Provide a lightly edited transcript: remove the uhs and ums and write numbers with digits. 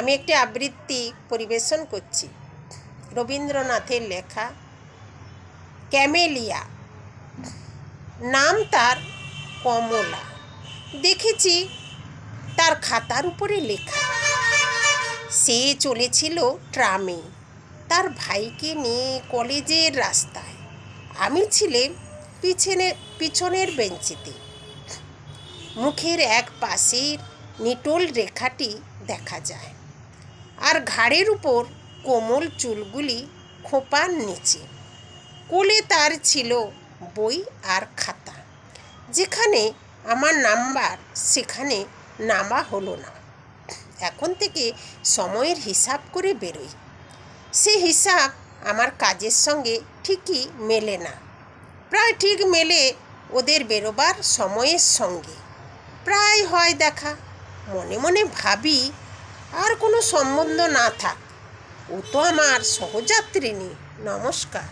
আমি একটি আবৃত্তি পরিবেশন করছি রবীন্দ্রনাথের লেখা ক্যামেলিয়া। নাম তার কমলা। দেখেছি তার খাতার উপরে লেখা। সে চলেছিল ট্রামে তার ভাইকে নিয়ে কলেজের রাস্তায়। আমি ছিলাম পিছনের বেঞ্চিতে। মুখের এক পাশের নিটোল রেখাটি দেখা যায়, আর ঘাড়ের উপর কোমল চুলগুলি খোঁপার নিচে। কোলে তার ছিল বই আর খাতা। যেখানে আমার নাম্বার সেখানে নামা হলো না। এখন থেকে সময়ের হিসাব করে বেরোই। সে হিসাব আমার কাজের সঙ্গে ঠিকই মেলে না। প্রায় ঠিক মেলে ওদের বেরোবার সময়ের সঙ্গে। প্রায় হয় দেখা। মনে মনে ভাবি আর কোনো সম্বন্ধ না থাক, ও তো আমার সহযাত্রিনী। নমস্কার।